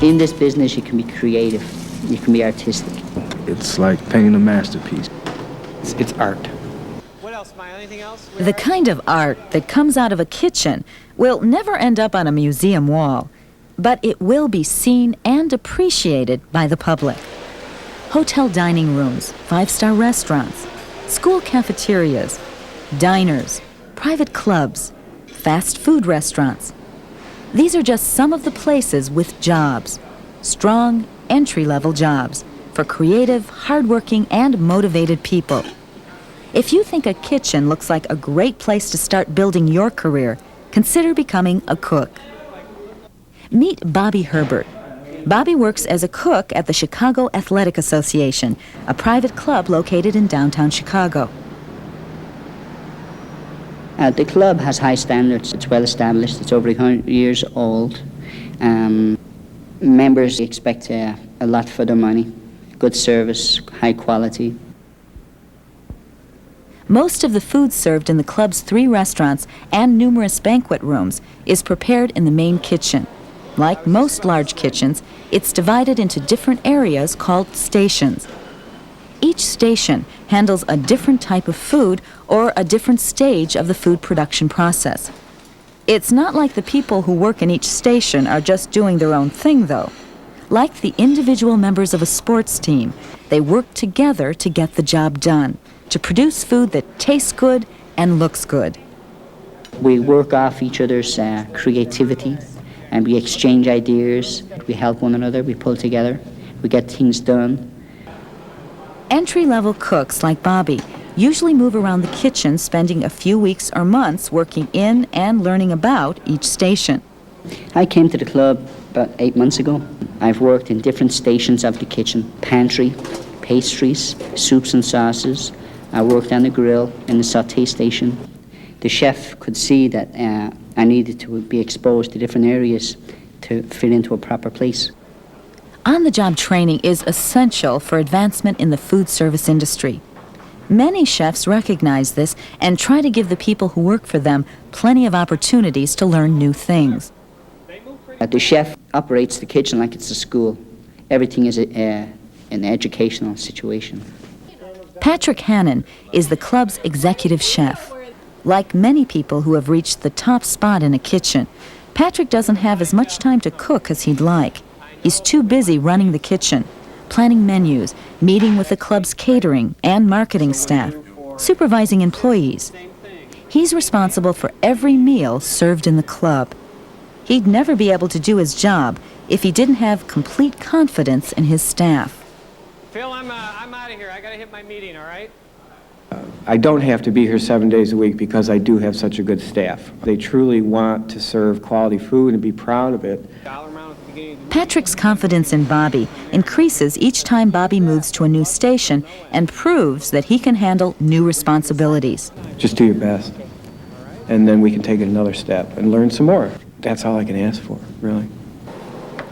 In this business, you can be creative, you can be artistic. It's like painting a masterpiece. It's art. What else, Maya? Anything else? The kind of art that comes out of a kitchen will never end up on a museum wall, but it will be seen and appreciated by the public. Hotel dining rooms, five-star restaurants, school cafeterias, diners, private clubs, fast food restaurants. These are just some of the places with jobs, strong, entry-level jobs for creative, hardworking, and motivated people. If you think a kitchen looks like a great place to start building your career, consider becoming a cook. Meet Bobby Herbert. Bobby works as a cook at the Chicago Athletic Association, a private club located in downtown Chicago. The club has high standards. It's well established. It's over 100 years old. Members expect a lot for their money. Good service, high quality. Most of the food served in the club's 3 restaurants and numerous banquet rooms is prepared in the main kitchen. Like most large kitchens, it's divided into different areas called stations. Each station handles a different type of food or a different stage of the food production process. It's not like the people who work in each station are just doing their own thing, though. Like the individual members of a sports team, they work together to get the job done, to produce food that tastes good and looks good. We work off each other's creativity, and we exchange ideas. We help one another, we pull together, we get things done. Entry-level cooks like Bobby usually move around the kitchen, spending a few weeks or months working in and learning about each station. I came to the club about 8 months ago. I've worked in different stations of the kitchen: pantry, pastries, soups and sauces. I worked on the grill in the sauté station. The chef could see that I needed to be exposed to different areas to fit into a proper place. On-the-job training is essential for advancement in the food service industry. Many chefs recognize this and try to give the people who work for them plenty of opportunities to learn new things. The chef operates the kitchen like it's a school. Everything is an educational situation. Patrick Hannon is the club's executive chef. Like many people who have reached the top spot in a kitchen, Patrick doesn't have as much time to cook as he'd like. He's too busy running the kitchen, planning menus, meeting with the club's catering and marketing staff, supervising employees. He's responsible for every meal served in the club. He'd never be able to do his job if he didn't have complete confidence in his staff. Phil, I'm out of here. I gotta hit my meeting, all right? I don't have to be here 7 days a week because I do have such a good staff. They truly want to serve quality food and be proud of it. Patrick's confidence in Bobby increases each time Bobby moves to a new station and proves that he can handle new responsibilities. Just do your best, and then we can take it another step and learn some more. That's all I can ask for, really.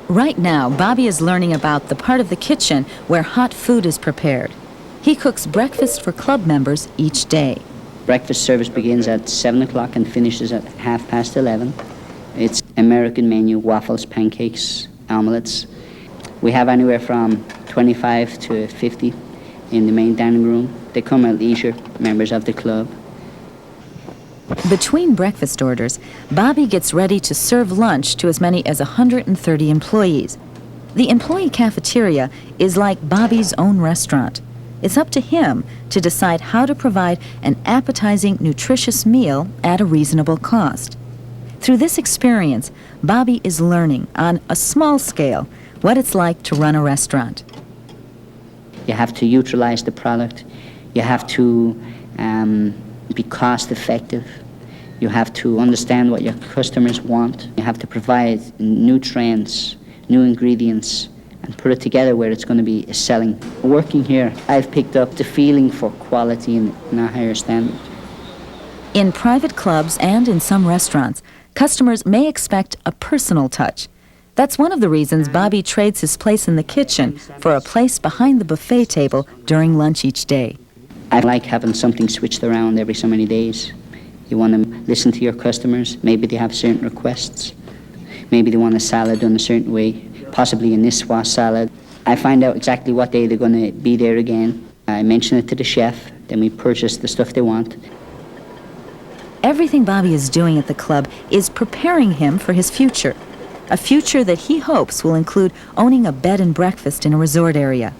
Right now, Bobby is learning about the part of the kitchen where hot food is prepared. He cooks breakfast for club members each day. Breakfast service begins at 7 o'clock and finishes at 11:30. It's American menu: waffles, pancakes, omelets. We have anywhere from 25 to 50 in the main dining room. They come at leisure, members of the club. Between breakfast orders, Bobby gets ready to serve lunch to as many as 130 employees. The employee cafeteria is like Bobby's own restaurant. It's up to him to decide how to provide an appetizing, nutritious meal at a reasonable cost. Through this experience, Bobby is learning, on a small scale, what it's like to run a restaurant. You have to utilize the product. You have to be cost effective. You have to understand what your customers want. You have to provide new trends, new ingredients, and put it together where it's going to be selling. Working here, I've picked up the feeling for quality in a higher standard. In private clubs and in some restaurants, customers may expect a personal touch. That's one of the reasons Bobby trades his place in the kitchen for a place behind the buffet table during lunch each day. I like having something switched around every so many days. You want to listen to your customers. Maybe they have certain requests. Maybe they want a salad done a certain way. possibly a Niçoise salad. I find out exactly what day they're going to be there again. I mention it to the chef, then we purchase the stuff they want. Everything Bobby is doing at the club is preparing him for his future. A future that he hopes will include owning a bed and breakfast in a resort area.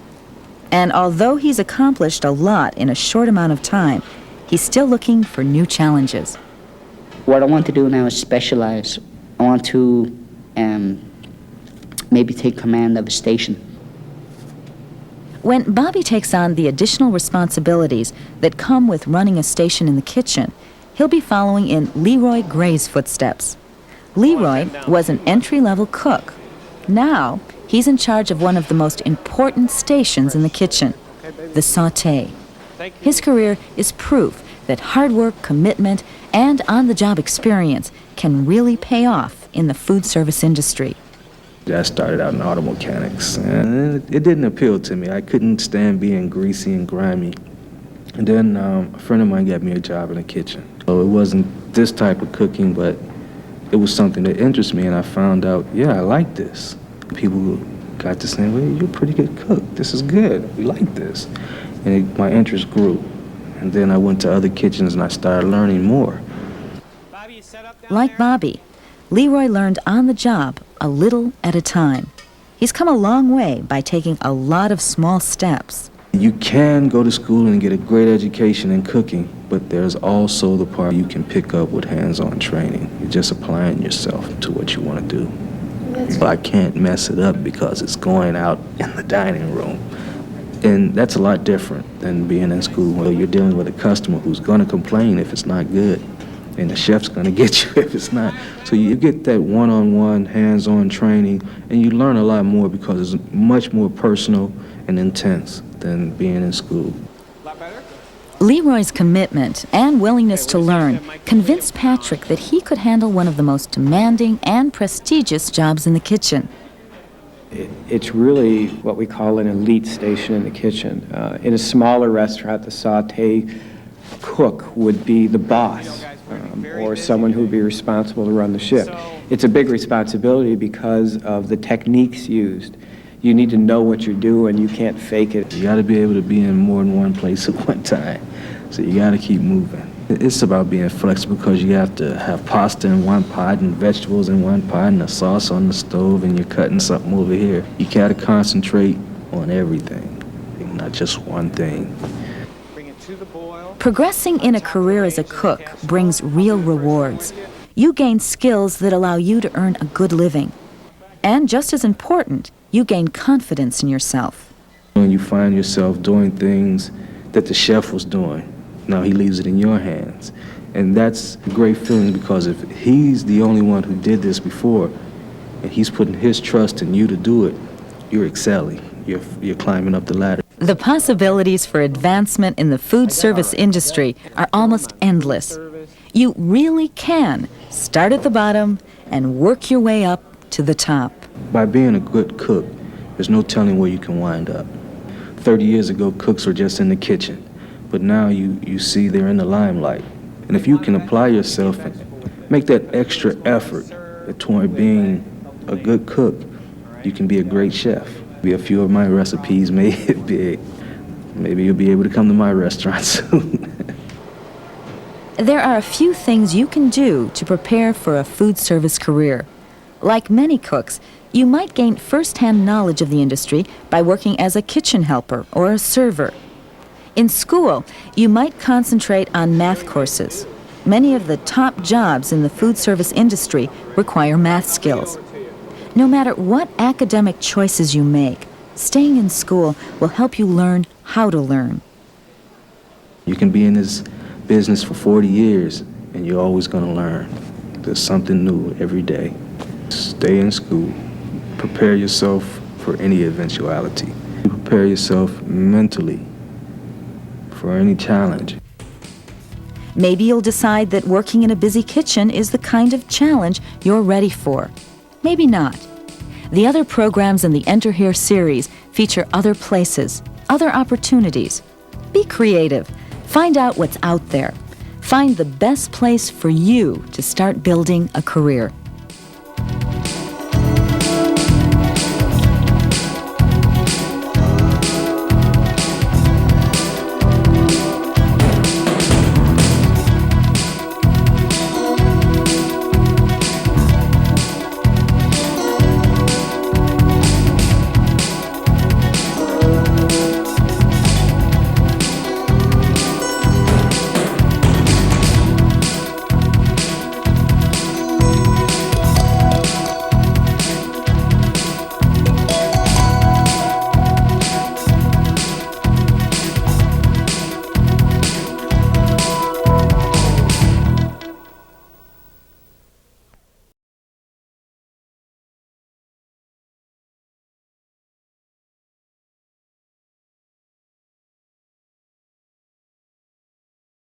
And although he's accomplished a lot in a short amount of time, he's still looking for new challenges. What I want to do now is specialize. I want to maybe take command of a station. When Bobby takes on the additional responsibilities that come with running a station in the kitchen, he'll be following in Leroy Gray's footsteps. Leroy was an entry-level cook. Now, he's in charge of one of the most important stations in the kitchen, the sauté. His career is proof that hard work, commitment, and on-the-job experience can really pay off in the food service industry. I started out in auto mechanics, and it didn't appeal to me. I couldn't stand being greasy and grimy. And then a friend of mine got me a job in the kitchen. So it wasn't this type of cooking, but it was something that interested me, and I found out, yeah, I like this. People got to saying, well, you're a pretty good cook. This is good. We like this. And my interest grew. And then I went to other kitchens, and I started learning more. Like Bobby, Leroy learned on the job a little at a time. He's come a long way by taking a lot of small steps. You can go to school and get a great education in cooking, but there's also the part you can pick up with hands-on training. You're just applying yourself to what you want to do. But I can't mess it up because it's going out in the dining room. And that's a lot different than being in school where you're dealing with a customer who's going to complain if it's not good. And the chef's going to get you if it's not. So you get that one-on-one, hands-on training, and you learn a lot more because it's much more personal and intense than being in school. Leroy's commitment and willingness to learn convinced Patrick that he could handle one of the most demanding and prestigious jobs in the kitchen. It's really what we call an elite station in the kitchen. In a smaller restaurant, the sauté cook would be the boss, or someone who would be responsible to run the shift. It's a big responsibility because of the techniques used. You need to know what you're doing. You can't fake it. You got to be able to be in more than one place at one time. So you got to keep moving. It's about being flexible because you have to have pasta in one pot and vegetables in one pot and a sauce on the stove, and you're cutting something over here. You got to concentrate on everything, not just one thing. Progressing in a career as a cook brings real rewards. You gain skills that allow you to earn a good living. And just as important, you gain confidence in yourself. When you find yourself doing things that the chef was doing, now he leaves it in your hands. And that's a great feeling because if he's the only one who did this before, and he's putting his trust in you to do it, you're excelling. You're climbing up the ladder. The possibilities for advancement in the food service industry are almost endless. You really can start at the bottom and work your way up to the top. By being a good cook, there's no telling where you can wind up. 30 years ago, cooks were just in the kitchen, but now you see they're in the limelight. And if you can apply yourself and make that extra effort toward being a good cook, you can be a great chef. A few of my recipes made it big. Maybe you'll be able to come to my restaurant soon. There are a few things you can do to prepare for a food service career. Like many cooks, you might gain first-hand knowledge of the industry by working as a kitchen helper or a server. In school, you might concentrate on math courses. Many of the top jobs in the food service industry require math skills. No matter what academic choices you make, staying in school will help you learn how to learn. You can be in this business for 40 years, and you're always going to learn. There's something new every day. Stay in school. Prepare yourself for any eventuality. Prepare yourself mentally for any challenge. Maybe you'll decide that working in a busy kitchen is the kind of challenge you're ready for. Maybe not. The other programs in the Enter Here series feature other places, other opportunities. Be creative. Find out what's out there. Find the best place for you to start building a career.